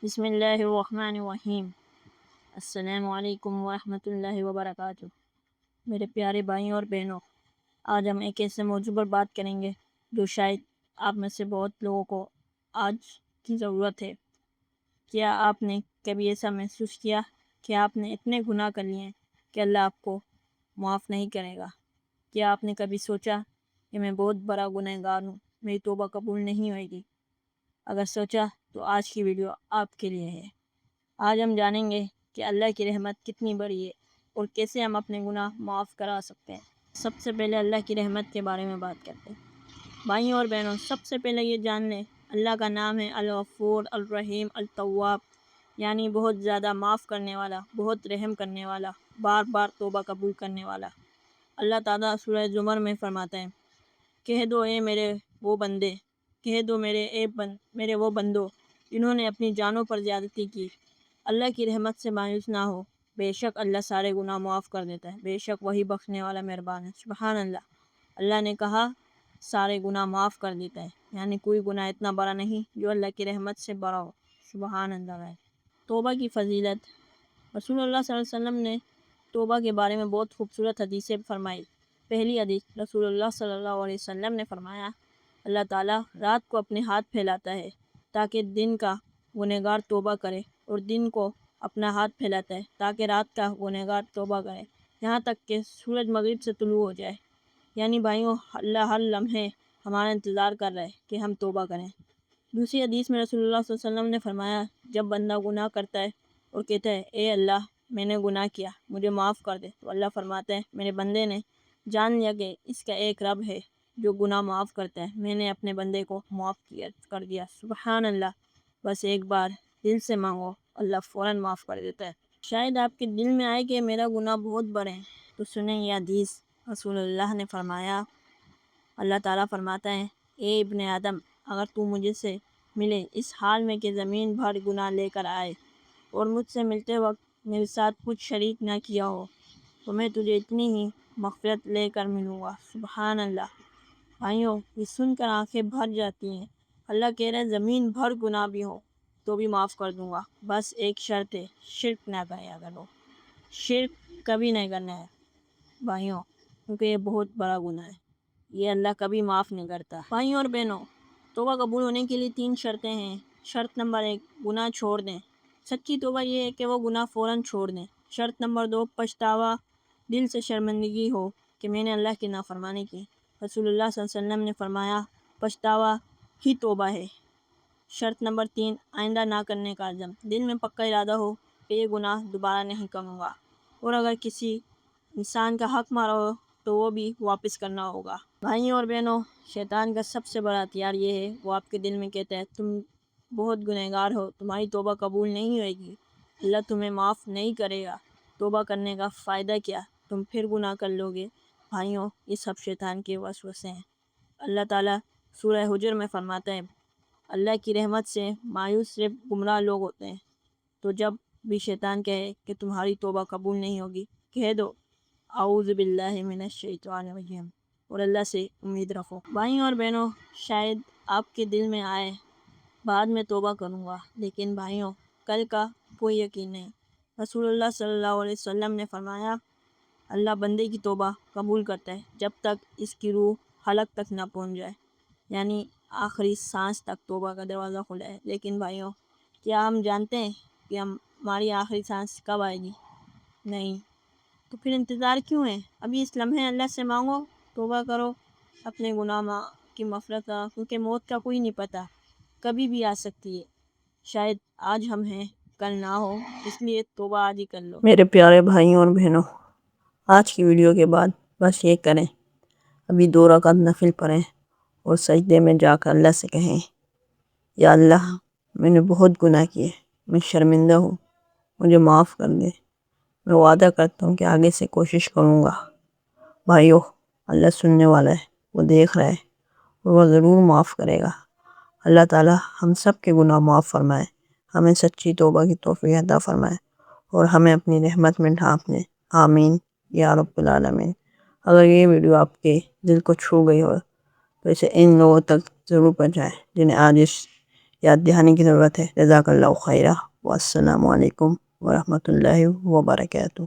بسم اللہ الرحمن الرحیم۔ السلام علیکم ورحمۃ اللہ وبرکاتہ۔ میرے پیارے بھائیوں اور بہنوں، آج ہم ایک ایسے موضوع پر بات کریں گے جو شاید آپ میں سے بہت لوگوں کو آج کی ضرورت ہے۔ کیا آپ نے کبھی ایسا محسوس کیا کہ آپ نے اتنے گناہ کر لیے ہیں کہ اللہ آپ کو معاف نہیں کرے گا؟ کیا آپ نے کبھی سوچا کہ میں بہت بڑا گنہگار گار ہوں، میری توبہ قبول نہیں ہوئے گی؟ اگر سوچا تو آج کی ویڈیو آپ کے لیے ہے۔ آج ہم جانیں گے کہ اللہ کی رحمت کتنی بڑی ہے اور کیسے ہم اپنے گناہ معاف کرا سکتے ہیں۔ سب سے پہلے اللہ کی رحمت کے بارے میں بات کرتے ہیں۔ بھائیوں اور بہنوں، سب سے پہلے یہ جان لیں، اللہ کا نام ہے الغفور، الرحیم، التواب، یعنی بہت زیادہ معاف کرنے والا، بہت رحم کرنے والا، بار بار توبہ قبول کرنے والا۔ اللہ تعالیٰ سورہ زمر میں فرماتا ہے، کہہ دو اے میرے وہ بندے، کہہ دو میرے وہ بندو جنہوں نے اپنی جانوں پر زیادتی کی، اللہ کی رحمت سے مایوس نہ ہو، بے شک اللہ سارے گناہ معاف کر دیتا ہے، بے شک وہی بخشنے والا مہربان ہے۔ سبحان اللہ۔ اللہ نے کہا سارے گناہ معاف کر دیتا ہے، یعنی کوئی گناہ اتنا بڑا نہیں جو اللہ کی رحمت سے بڑا ہو۔ سبحان اللہ۔ توبہ کی فضیلت۔ رسول اللہ صلی اللہ علیہ وسلم نے توبہ کے بارے میں بہت خوبصورت حدیثیں فرمائی۔ پہلی حدیث، رسول اللہ صلی اللہ علیہ وسلم نے فرمایا، اللہ تعالیٰ رات کو اپنے ہاتھ پھیلاتا ہے تاکہ دن کا گنہگار توبہ کرے، اور دن کو اپنا ہاتھ پھیلاتا ہے تاکہ رات کا گنہگار توبہ کرے، یہاں تک کہ سورج مغرب سے طلوع ہو جائے۔ یعنی بھائیوں، اللہ ہر لمحے ہمارا انتظار کر رہا ہے کہ ہم توبہ کریں۔ دوسری حدیث میں رسول اللہ صلی اللہ علیہ وسلم نے فرمایا، جب بندہ گناہ کرتا ہے اور کہتا ہے اے اللہ میں نے گناہ کیا، مجھے معاف کر دے، تو اللہ فرماتا ہے میرے بندے نے جان لیا کہ اس کا ایک رب ہے جو گناہ معاف کرتا ہے، میں نے اپنے بندے کو معاف کر دیا۔ سبحان اللہ۔ بس ایک بار دل سے مانگو، اللہ فوراً معاف کر دیتا ہے۔ شاید آپ کے دل میں آئے کہ میرا گناہ بہت بڑے ہیں، تو سنیں یہ حدیث۔ رسول اللہ نے فرمایا، اللہ تعالیٰ فرماتا ہے، اے ابن آدم، اگر تو مجھے سے ملے اس حال میں کہ زمین بھر گناہ لے کر آئے اور مجھ سے ملتے وقت میرے ساتھ کچھ شریک نہ کیا ہو، تو میں تجھے اتنی ہی مغفرت لے کر ملوں گا۔ سبحان اللہ۔ بھائیوں، یہ سن کر آنکھیں بھر جاتی ہیں۔ اللہ کہہ رہا ہے زمین بھر گناہ بھی ہو تو بھی معاف کر دوں گا، بس ایک شرط ہے، شرک نہ کرے اگر ہو۔ شرک کبھی نہیں کرنا ہے بھائیوں، کیونکہ یہ بہت بڑا گناہ ہے، یہ اللہ کبھی معاف نہیں کرتا۔ بھائیوں اور بہنوں، توبہ قبول ہونے کے لیے 3 شرطیں ہیں۔ شرط نمبر 1، گناہ چھوڑ دیں۔ سچی توبہ یہ ہے کہ وہ گناہ فوراً چھوڑ دیں۔ شرط نمبر 2، پچھتاوا، دل سے شرمندگی ہو کہ میں نے اللہ کی نافرمانی کی۔ رسول اللہ صلی اللہ علیہ وسلم نے فرمایا، پچھتاوا ہی توبہ ہے۔ شرط نمبر 3، آئندہ نہ کرنے کا عزم، دل میں پکا ارادہ ہو کہ یہ گناہ دوبارہ نہیں کروں گا، اور اگر کسی انسان کا حق مارا ہو تو وہ بھی واپس کرنا ہوگا۔ بھائیوں اور بہنوں، شیطان کا سب سے بڑا ہتھیار یہ ہے، وہ آپ کے دل میں کہتا ہے تم بہت گنہگار ہو، تمہاری توبہ قبول نہیں ہوئے گی، اللہ تمہیں معاف نہیں کرے گا، توبہ کرنے کا فائدہ کیا، تم پھر گناہ کر لو گے۔ بھائیوں، یہ سب شیطان کے وسوسے ہیں۔ اللہ تعالیٰ سورہ حجر میں فرماتا ہے، اللہ کی رحمت سے مایوس صرف گمراہ لوگ ہوتے ہیں۔ تو جب بھی شیطان کہے کہ تمہاری توبہ قبول نہیں ہوگی، کہہ دو اعوذ باللہ من الشیطان الرجیم، اور اللہ سے امید رکھو۔ بھائیوں اور بہنوں، شاید آپ کے دل میں آئے بعد میں توبہ کروں گا، لیکن بھائیوں کل کا کوئی یقین نہیں۔ رسول اللہ صلی اللہ علیہ وسلم نے فرمایا، اللہ بندے کی توبہ قبول کرتا ہے جب تک اس کی روح حلق تک نہ پہنچ جائے، یعنی آخری سانس تک توبہ کا دروازہ کھلا ہے۔ لیکن بھائیوں، کیا ہم جانتے ہیں کہ ہماری آخری سانس کب آئے گی؟ نہیں۔ تو پھر انتظار کیوں ہے؟ ابھی اس لمحے اللہ سے مانگو، توبہ کرو، اپنے گناہ کی مغفرت کرو، کیونکہ موت کا کوئی نہیں پتہ، کبھی بھی آ سکتی ہے۔ شاید آج ہم ہیں، کل نہ ہو، اس لیے توبہ آج ہی کر لو۔ میرے پیارے بھائیوں اور بہنوں، آج کی ویڈیو کے بعد بس یہ کریں، ابھی 2 رکعت نفل پڑھیں اور سجدے میں جا کر اللہ سے کہیں، یا اللہ میں نے بہت گناہ کیے، میں شرمندہ ہوں، مجھے معاف کر دے، میں وعدہ کرتا ہوں کہ آگے سے کوشش کروں گا۔ بھائیو، اللہ سننے والا ہے، وہ دیکھ رہا ہے، اور وہ ضرور معاف کرے گا۔ اللہ تعالیٰ ہم سب کے گناہ معاف فرمائے، ہمیں سچی توبہ کی توفیق عطا فرمائے، اور ہمیں اپنی رحمت میں ڈھانپ لے۔ آمین یا رب العالمین۔ اگر یہ ویڈیو آپ کے دل کو چھو گئی ہو تو اسے ان لوگوں تک ضرور پہنچائیں جنہیں آج اس یاد دہانی کی ضرورت ہے۔ جزاک اللہ خیرہ، والسلام علیکم ورحمۃ اللہ وبرکاتہ۔